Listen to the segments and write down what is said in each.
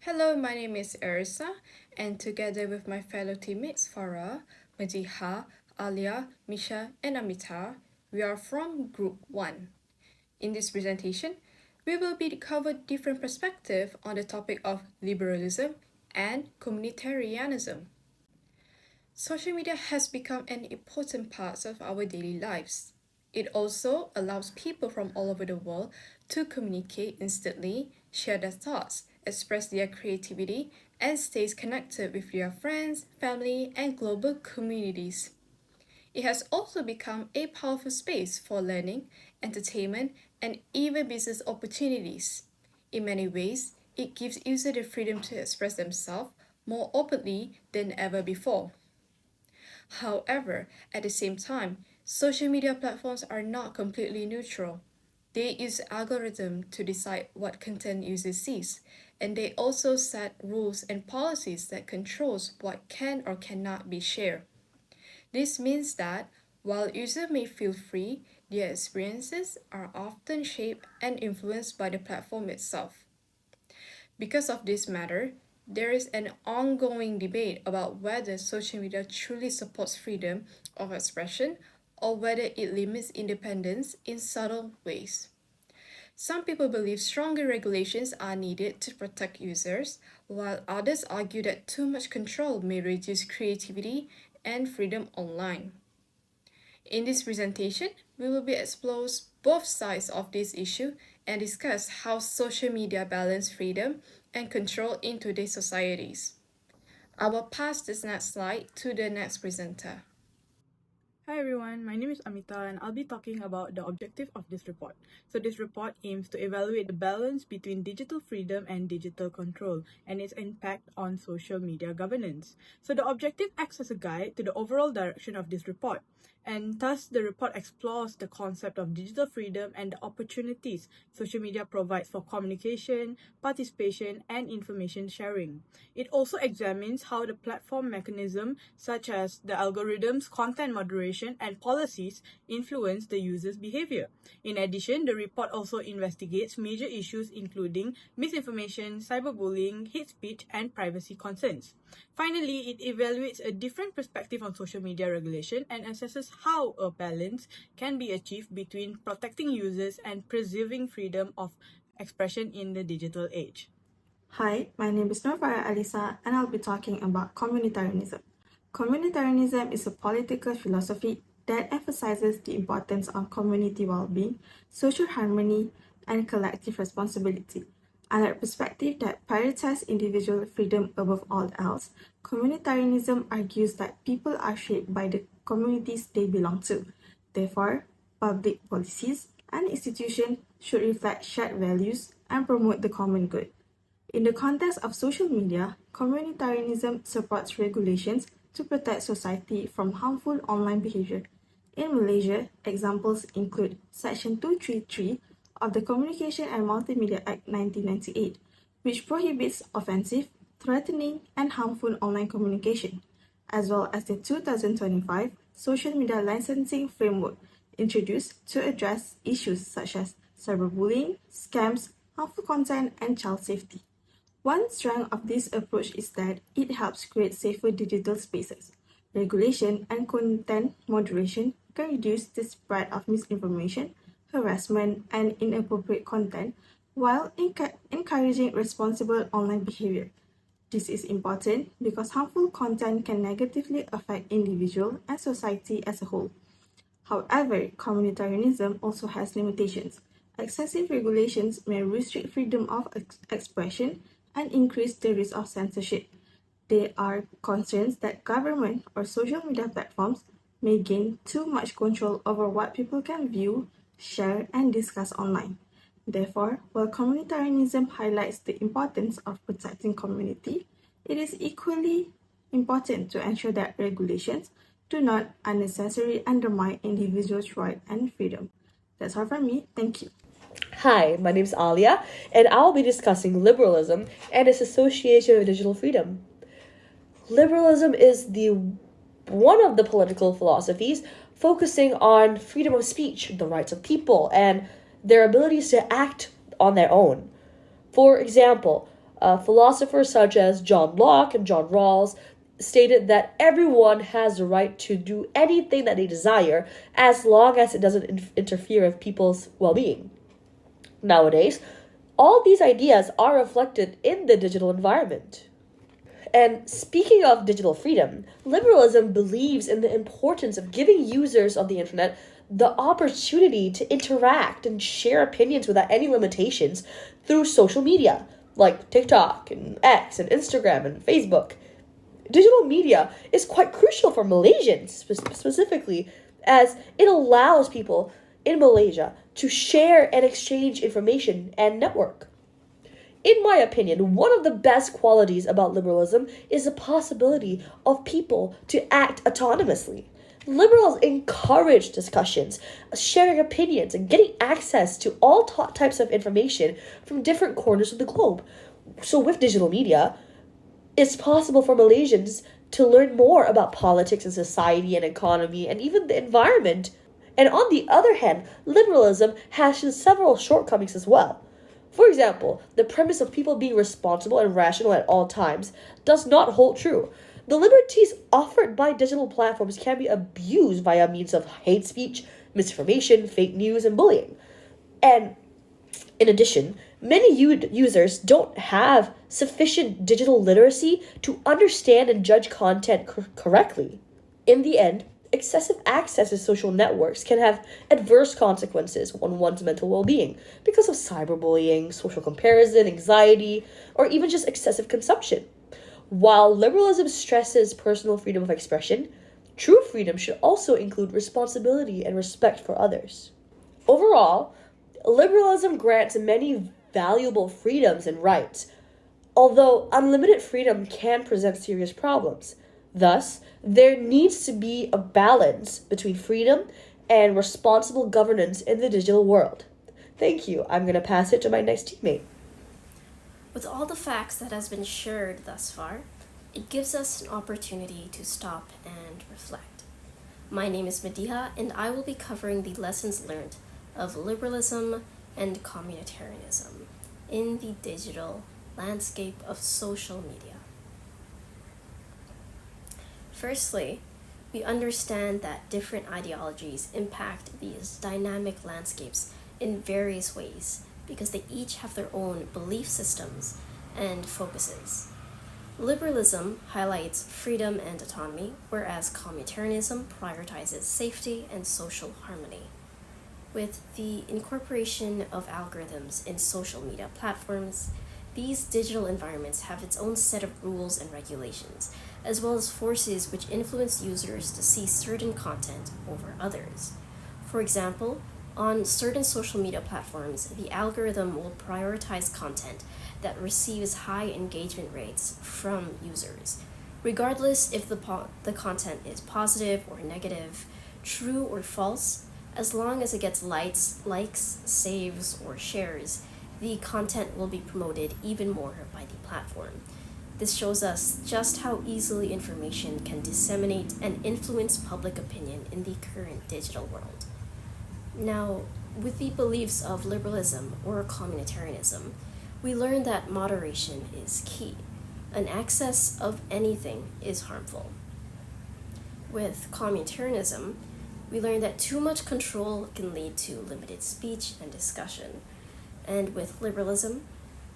Hello, my name is Erisa, and together with my fellow teammates Farah, Majiha, Alia, Misha, and Amita, we are from Group 1. In this presentation, we will be cover different perspectives on the topic of liberalism and communitarianism. Social media has become an important part of our daily lives. It also allows people from all over the world to communicate instantly, share their thoughts, express their creativity, and stay connected with their friends, family, and global communities. It has also become a powerful space for learning, entertainment, and even business opportunities. In many ways, it gives users the freedom to express themselves more openly than ever before. However, at the same time, social media platforms are not completely neutral. They use algorithms to decide what content users sees, and they also set rules and policies that controls what can or cannot be shared. This means that while users may feel free, their experiences are often shaped and influenced by the platform itself. Because of this matter, there is an ongoing debate about whether social media truly supports freedom of expression or whether it limits independence in subtle ways. Some people believe stronger regulations are needed to protect users, while others argue that too much control may reduce creativity and freedom online. In this presentation, we will be explores both sides of this issue and discuss how social media balance freedom and control in today's societies. I will pass this next slide to the next presenter. Hi everyone, my name is Amita and I'll be talking about the objective of this report. So this report aims to evaluate the balance between digital freedom and digital control and its impact on social media governance. So the objective acts as a guide to the overall direction of this report. And thus, the report explores the concept of digital freedom and the opportunities social media provides for communication, participation, and information sharing. It also examines how the platform mechanism, such as the algorithms, content moderation, and policies, influence the user's behavior. In addition, the report also investigates major issues including misinformation, cyberbullying, hate speech, and privacy concerns. Finally, it evaluates a different perspective on social media regulation and assesses how a balance can be achieved between protecting users and preserving freedom of expression in the digital age. Hi, my name is Nurfara Alisa, and I'll be talking about communitarianism. Communitarianism is a political philosophy that emphasizes the importance of community well-being, social harmony, and collective responsibility. Under a perspective that prioritizes individual freedom above all else, communitarianism argues that people are shaped by the communities they belong to. Therefore, public policies and institutions should reflect shared values and promote the common good. In the context of social media, communitarianism supports regulations to protect society from harmful online behavior. In Malaysia, examples include Section 233 of the Communication and Multimedia Act 1998, which prohibits offensive, threatening, and harmful online communication, as well as the 2025 Social Media Licensing Framework introduced to address issues such as cyberbullying, scams, harmful content, and child safety. One strength of this approach is that it helps create safer digital spaces. Regulation and content moderation can reduce the spread of misinformation, harassment, and inappropriate content while encouraging responsible online behavior. This is important because harmful content can negatively affect individuals and society as a whole. However, communitarianism also has limitations. Excessive regulations may restrict freedom of expression and increase the risk of censorship. There are concerns that government or social media platforms may gain too much control over what people can view, share, and discuss online. Therefore, while communitarianism highlights the importance of protecting community, it is equally important to ensure that regulations do not unnecessarily undermine individuals' right and freedom. That's all from me. Thank you. Hi, my name is Alia, and I'll be discussing liberalism and its association with digital freedom. Liberalism is the one of the political philosophies focusing on freedom of speech, the rights of people, and their abilities to act on their own. For example, Philosophers such as John Locke and John Rawls stated that everyone has the right to do anything that they desire as long as it doesn't interfere with people's well being. Nowadays, all these ideas are reflected in the digital environment. And speaking of digital freedom, liberalism believes in the importance of giving users of the internet the opportunity to interact and share opinions without any limitations through social media, like TikTok and X and Instagram and Facebook. Digital media is quite crucial for Malaysians specifically, as it allows people in Malaysia to share and exchange information and network. In my opinion, one of the best qualities about liberalism is the possibility of people to act autonomously. Liberals encourage discussions, sharing opinions, and getting access to all types of information from different corners of the globe. So with digital media, it's possible for Malaysians to learn more about politics and society and economy and even the environment. And on the other hand, liberalism has several shortcomings as well. For example, the premise of people being responsible and rational at all times does not hold true. The liberties offered by digital platforms can be abused via means of hate speech, misinformation, fake news, and bullying. And in addition, many users don't have sufficient digital literacy to understand and judge content correctly. In the end, excessive access to social networks can have adverse consequences on one's mental well-being because of cyberbullying, social comparison, anxiety, or even just excessive consumption. While liberalism stresses personal freedom of expression, true freedom should also include responsibility and respect for others. Overall, liberalism grants many valuable freedoms and rights, although unlimited freedom can present serious problems. Thus, there needs to be a balance between freedom and responsible governance in the digital world. Thank you. I'm going to pass it to my next teammate. With all the facts that has been shared thus far, it gives us an opportunity to stop and reflect. My name is Mediha, and I will be covering the lessons learned of liberalism and communitarianism in the digital landscape of social media. Firstly, we understand that different ideologies impact these dynamic landscapes in various ways because they each have their own belief systems and focuses. Liberalism highlights freedom and autonomy, whereas communitarianism prioritizes safety and social harmony. With the incorporation of algorithms in social media platforms, these digital environments have its own set of rules and regulations, as well as forces which influence users to see certain content over others. For example, on certain social media platforms, the algorithm will prioritize content that receives high engagement rates from users, regardless if the content is positive or negative, true or false. As long as it gets likes, saves, or shares, the content will be promoted even more by the platform. This shows us just how easily information can disseminate and influence public opinion in the current digital world. Now, with the beliefs of liberalism or communitarianism, we learn that moderation is key. An excess of anything is harmful. With communitarianism, we learn that too much control can lead to limited speech and discussion. And with liberalism,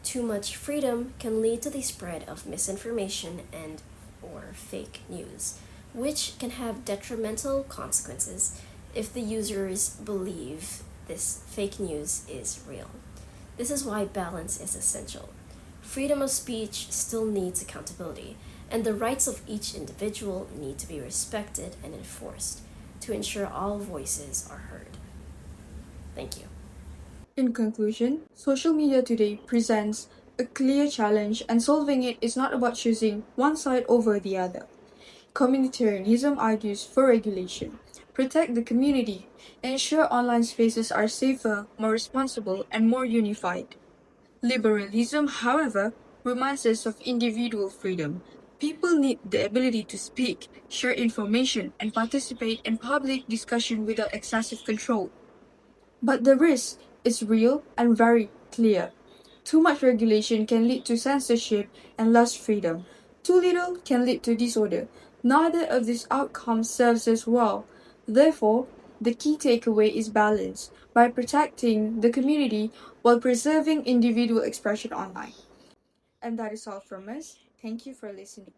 too much freedom can lead to the spread of misinformation and or fake news, which can have detrimental consequences if the users believe this fake news is real. This is why balance is essential. Freedom of speech still needs accountability, and the rights of each individual need to be respected and enforced to ensure all voices are heard. Thank you. In conclusion, social media today presents a clear challenge, and solving it is not about choosing one side over the other. Communitarianism argues for regulation, protect the community, and ensure online spaces are safer, more responsible, and more unified. Liberalism, however, reminds us of individual freedom. People need the ability to speak, share information, and participate in public discussion without excessive control. But the risk is real and very clear. Too much regulation can lead to censorship and lost freedom. Too little can lead to disorder. Neither of these outcomes serves us well. Therefore, the key takeaway is balance by protecting the community while preserving individual expression online. And that is all from us. Thank you for listening.